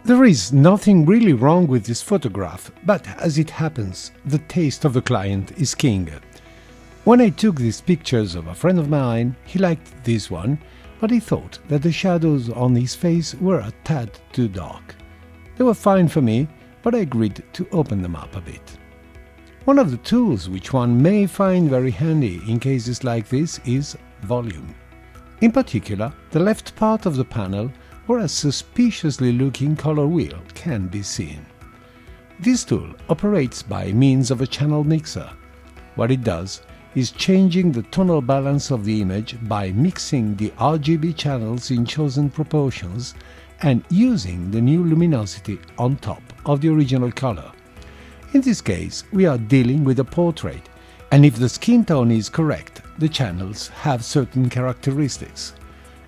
There is nothing really wrong with this photograph, but as it happens, the taste of the client is king. When I took these pictures of a friend of mine, he liked this one, but he thought that the shadows on his face were a tad too dark. They were fine for me, but I agreed to open them up a bit. One of the tools which one may find very handy in cases like this is volume. In particular, the left part of the panel where a suspiciously looking color wheel can be seen. This tool operates by means of a channel mixer. What it does is changing the tonal balance of the image by mixing the RGB channels in chosen proportions and using the new luminosity on top of the original color. In this case, we are dealing with a portrait, and if the skin tone is correct, the channels have certain characteristics.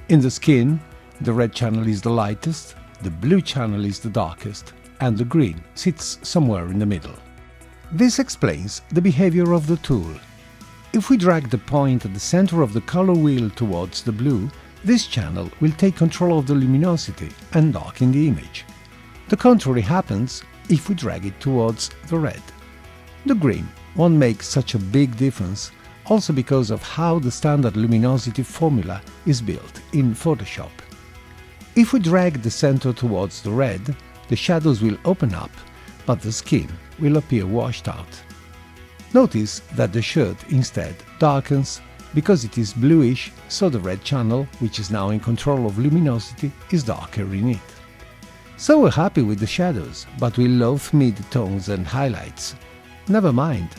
In the skin, the red channel is the lightest, the blue channel is the darkest, and the green sits somewhere in the middle. This explains the behavior of the tool. If we drag the point at the center of the color wheel towards the blue, this channel will take control of the luminosity and darken the image. The contrary happens if we drag it towards the red. The green won't make such a big difference, also because of how the standard luminosity formula is built in Photoshop. If we drag the center towards the red, the shadows will open up, but the skin will appear washed out. Notice that the shirt instead darkens because it is bluish, so the red channel, which is now in control of luminosity, is darker in it. So we're happy with the shadows, but we loathe mid-tones and highlights. Never mind,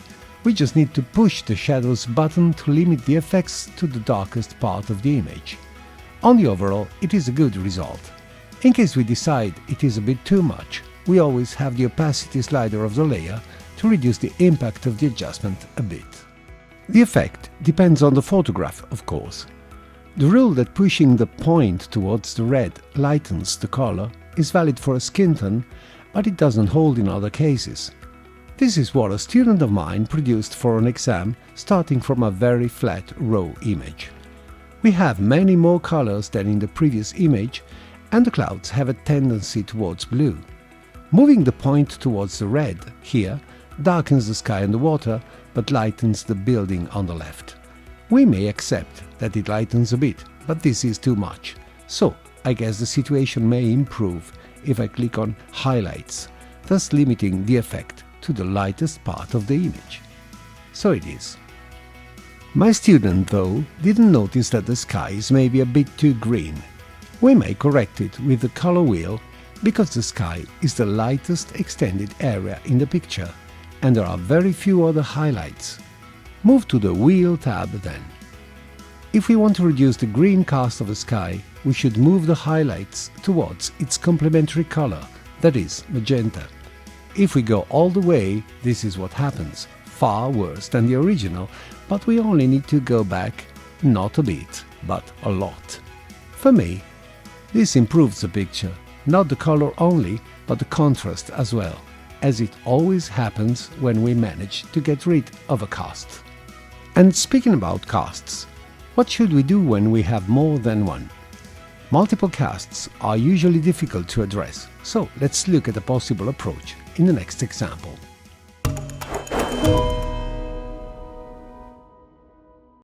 we just need to push the shadows button to limit the effects to the darkest part of the image. On the overall, it is a good result. In case we decide it is a bit too much, we always have the opacity slider of the layer to reduce the impact of the adjustment a bit. The effect depends on the photograph, of course. The rule that pushing the point towards the red lightens the color is valid for a skin tone, but it doesn't hold in other cases. This is what a student of mine produced for an exam starting from a very flat raw image. We have many more colors than in the previous image, and the clouds have a tendency towards blue. Moving the point towards the red here darkens the sky and the water, but lightens the building on the left. We may accept that it lightens a bit, but this is too much. So I guess the situation may improve if I click on Highlights, thus limiting the effect to the lightest part of the image. So it is. My student, though, didn't notice that the sky is maybe a bit too green. We may correct it with the color wheel because the sky is the lightest extended area in the picture and there are very few other highlights. Move to the Wheel tab then. If we want to reduce the green cast of the sky, we should move the highlights towards its complementary color, that is, magenta. If we go all the way, this is what happens. Far worse than the original, but we only need to go back not a bit, but a lot. For me, this improves the picture, not the color only, but the contrast as well, as it always happens when we manage to get rid of a cast. And speaking about casts, what should we do when we have more than one? Multiple casts are usually difficult to address, so let's look at a possible approach in the next example.